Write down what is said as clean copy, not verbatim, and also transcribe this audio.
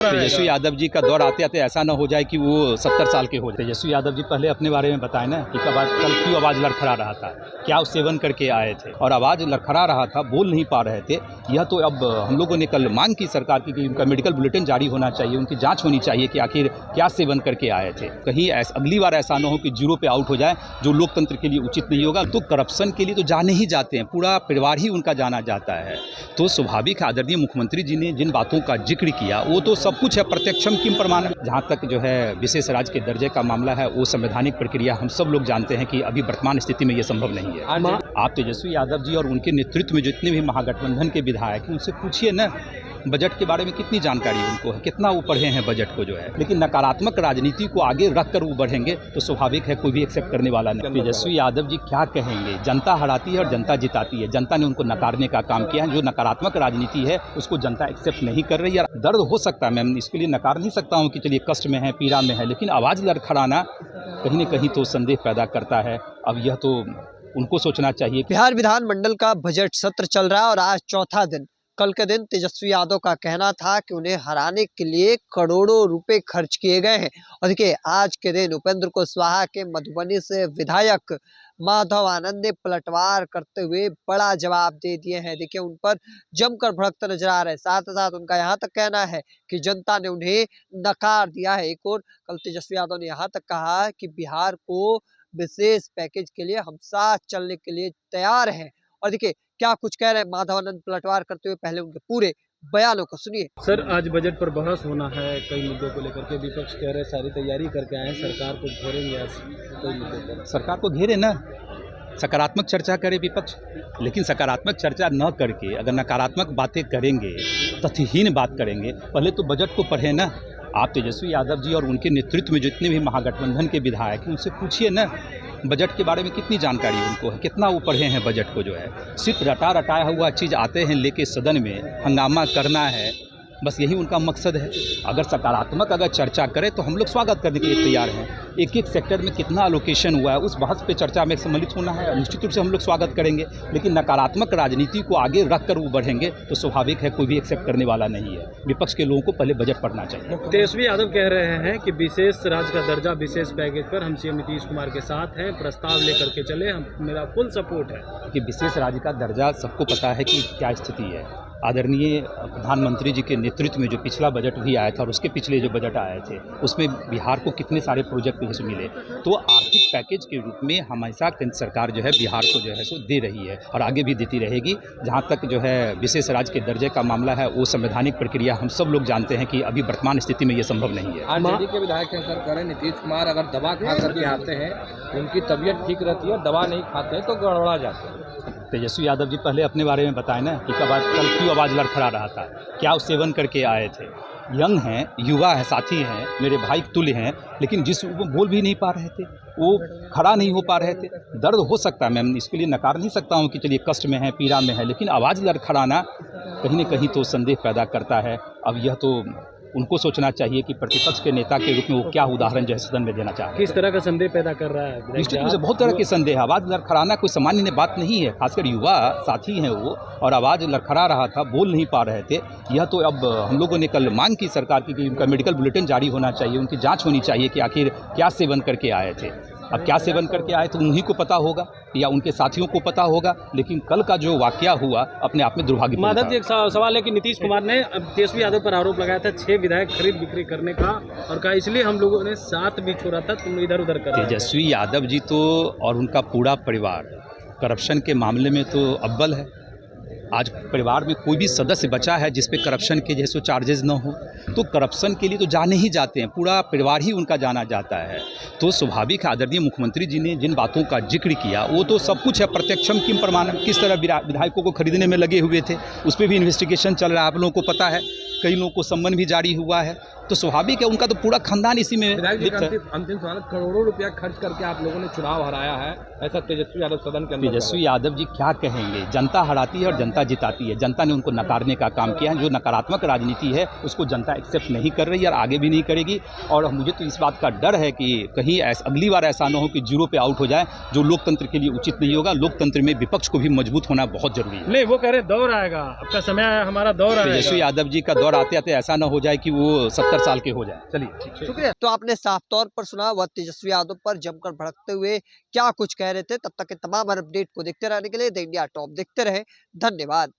तेजस्वी यादव जी का दौर आते आते ऐसा ना हो जाए कि वो 70 साल के हो जाए। तेजस्वी यादव जी पहले अपने बारे में बताएं ना कि कल क्यों आवाज़ लड़खड़ा रहा था, क्या सेवन करके आए थे और आवाज़ लड़खड़ा रहा था, बोल नहीं पा रहे थे। यह तो अब हम लोगों ने कल मांग की सरकार की कि उनका मेडिकल बुलेटिन जारी होना चाहिए, उनकी जाँच होनी चाहिए कि आखिर क्या सेवन करके आए थे। कहीं अगली बार ऐसा ना हो कि जीरो पे आउट हो जाए, जो लोकतंत्र के लिए उचित नहीं होगा। तो करप्शन के लिए तो जाने ही जाते हैं, पूरा परिवार ही उनका जाना जाता है। तो स्वाभाविक आदरणीय मुख्यमंत्री जी ने जिन बातों का जिक्र किया वो तो सब कुछ है, प्रत्यक्षम किम प्रमाणम। जहाँ तक जो है विशेष राज्य के दर्जे का मामला है, वो संवैधानिक प्रक्रिया हम सब लोग जानते हैं कि अभी वर्तमान स्थिति में ये संभव नहीं है। आप तेजस्वी यादव जी और उनके नेतृत्व में जितने भी महागठबंधन के विधायक हैं उनसे पूछिए ना, बजट के बारे में कितनी जानकारी उनको है, कितना वो पढ़े हैं बजट को जो है। लेकिन नकारात्मक राजनीति को आगे रखकर वो बढ़ेंगे तो स्वाभाविक है कोई भी एक्सेप्ट करने वाला नहीं। तेजस्वी यादव जी क्या कहेंगे, जनता हराती है और जनता जिताती है। जनता ने उनको नकारने का काम किया है। जो नकारात्मक राजनीति है उसको जनता एक्सेप्ट नहीं कर रही है। दर्द हो सकता है, मैं इसके लिए नकार नहीं सकता हूँ कि चलिए कष्ट में है, पीड़ा में है, लेकिन आवाज़ लड़खड़ाना कहीं न कहीं तो संदेह पैदा करता है। अब यह तो उनको सोचना चाहिए। बिहार विधानमंडल का बजट सत्र चल रहा है और आज चौथा दिन। कल के दिन तेजस्वी यादव का कहना था कि उन्हें हराने के लिए करोड़ों रुपए खर्च किए गए हैं। और देखिए आज के दिन उपेंद्र कुशवाहा के मधुबनी से विधायक माधव आनंद ने पलटवार करते हुए बड़ा जवाब दे दिए हैं। देखिए उन पर जमकर भड़कते नजर आ रहे हैं। साथ ही साथ उनका यहाँ तक कहना है कि जनता ने उन्हें नकार दिया है। एक और कल तेजस्वी यादव ने यहाँ तक कहा कि बिहार को विशेष पैकेज के लिए हम साथ चलने के लिए तैयार हैं। और देखिए क्या कुछ कह रहे हैं माधवानंद पलटवार करते हुए, पहले उनके पूरे बयानों को सुनिए। सर आज बजट पर बहस होना है कई मुद्दों को लेकर के, विपक्ष कह रहे सारी तैयारी करके आए हैं, सरकार को घेरेंगे कई मुद्दों पर। सरकार को घेरे ना, सकारात्मक चर्चा करे विपक्ष, लेकिन सकारात्मक चर्चा न करके अगर नकारात्मक बातें करेंगे, तथ्यहीन बात करेंगे, पहले तो बजट को पढ़े ना। आप तेजस्वी यादव जी और उनके नेतृत्व में जितने भी महागठबंधन के विधायक हैं उनसे पूछिए ना, बजट के बारे में कितनी जानकारी उनको है, कितना वो पढ़े हैं बजट को जो है। सिर्फ रटाया हुआ चीज़ आते हैं लेके सदन में हंगामा करना है, बस यही उनका मकसद है। अगर सकारात्मक अगर चर्चा करें तो हम लोग स्वागत करने के लिए तैयार हैं। एक एक सेक्टर में कितना एलोकेशन हुआ है उस बहस पे चर्चा में सम्मिलित होना है, निश्चित रूप से हम लोग स्वागत करेंगे। लेकिन नकारात्मक राजनीति को आगे रख कर वो बढ़ेंगे तो स्वाभाविक है कोई भी एक्सेप्ट करने वाला नहीं है। विपक्ष के लोगों को पहले बजट पढ़ना चाहिए। तेजस्वी यादव कह रहे हैं कि विशेष राज्य का दर्जा विशेष पैकेज पर हम सीएम नीतीश कुमार के साथ हैं, प्रस्ताव लेकर के चले, हम मेरा फुल सपोर्ट है। कि विशेष राज्य का दर्जा सबको पता है कि क्या स्थिति है। आदरणीय प्रधानमंत्री जी के नेतृत्व में जो पिछला बजट भी आया था और उसके पिछले जो बजट आए थे उसमें बिहार को कितने सारे प्रोजेक्ट जैसे मिले। तो आर्थिक पैकेज के रूप में हमेशा केंद्र सरकार जो है बिहार को जो है सो दे रही है और आगे भी देती रहेगी। जहाँ तक जो है विशेष राज्य के दर्जे का मामला है, वो संवैधानिक प्रक्रिया हम सब लोग जानते हैं कि अभी वर्तमान स्थिति में ये संभव नहीं है। आरजेडी के विधायक हैं सर, करें नीतीश कुमार अगर दवा खा करके आते हैं, उनकी तबीयत ठीक रहती है, दवा नहीं खाते हैं तो गड़बड़ा जाते हैं। तेजस्वी यादव जी पहले अपने बारे में बताएं ना कि कल क्यों आवाज़ लड़खड़ा रहा था, क्या सेवन करके आए थे। यंग हैं, युवा है, साथी हैं, मेरे भाई तुल्य हैं, लेकिन जिस वो बोल भी नहीं पा रहे थे, वो खड़ा नहीं हो पा रहे थे। दर्द हो सकता है, मैं इसके लिए नकार नहीं सकता हूँ कि चलिए कष्ट में है, पीड़ा में है, लेकिन आवाज़ लड़खड़ाना कहीं न कहीं तो संदेह पैदा करता है। अब यह तो उनको सोचना चाहिए कि प्रतिपक्ष के नेता के रूप में वो क्या उदाहरण जो है सदन में देना चाहते हैं। किस तरह का संदेह पैदा कर रहा है? निश्चित रूप से बहुत तरह के संदेह है। आवाज़ लड़खड़ाना कोई सामान्य बात नहीं है, खासकर युवा साथी हैं वो, और आवाज़ लड़खड़ा रहा था, बोल नहीं पा रहे थे। यह तो अब हम लोगों ने कल मांग की सरकार की कि उनका मेडिकल बुलेटिन जारी होना चाहिए, उनकी जाँच होनी चाहिए कि आखिर क्या सेवन करके आए थे। अब क्या सेवन करके आए तो उन्हीं को पता होगा या उनके साथियों को पता होगा, लेकिन कल का जो वाकया हुआ अपने आप में दुर्भाग्यपूर्ण। माधव जी एक सवाल है कि नीतीश कुमार ने तेजस्वी यादव पर आरोप लगाया था 6 विधायक खरीद बिक्री करने का, और कहा इसलिए हम लोगों ने साथ भी छोड़ा था, तुम इधर उधर कर। तेजस्वी यादव जी तो और उनका पूरा परिवार करप्शन के मामले में तो अव्वल है। आज परिवार में कोई भी सदस्य बचा है जिस पे करप्शन के जैसे चार्जेस न हो, तो करप्शन के लिए तो जाने ही जाते हैं, पूरा परिवार ही उनका जाना जाता है। तो स्वाभाविक आदरणीय मुख्यमंत्री जी ने जिन बातों का जिक्र किया वो तो सब कुछ है, प्रत्यक्षम किम प्रमाणम। किस तरह विधायकों को खरीदने में लगे हुए थे उस पर भी इन्वेस्टिगेशन चल रहा है, आप लोगों को पता है, कई लोगों को सम्मन भी जारी हुआ है। तो स्वाभाविक है उनका तो पूरा खानदान इसी में। अंतिम सवाल, करोड़ों रुपया खर्च करके आप लोगों ने चुनाव हराया है, ऐसा तेजस्वी यादव सदन के अंदर। तेजस्वी यादव जी क्या कहेंगे, जनता हराती है और जनता जनता जिताती है, जनता ने उनको नकारने का काम किया है। जो नकारात्मक राजनीति है उसको जनता एक्सेप्ट नहीं कर रही और आगे भी नहीं करेगी। और मुझे तो इस बात का डर है कि कहीं अगली बार ऐसा ना हो कि जीरो पे आउट हो जाए, जो लोकतंत्र के लिए उचित नहीं होगा। लोकतंत्र में विपक्ष को भी मजबूत होना बहुत जरूरी है। नहीं, वो कह रहे दौर आएगा, आपका समय आया, हमारा दौर आएगा। तेजस्वी यादव जी का दौर आते आते ऐसा ना हो जाए कि वो 70 साल के हो जाए। चलिए, शुक्रिया। तो आपने साफ तौर पर सुना, वह तेजस्वी यादव पर जमकर भड़कते हुए क्या कुछ कह रहे थे। तब तक के तमाम अपडेट को देखते रहने के लिए द इंडिया टॉप देखते रहे। धन्यवाद।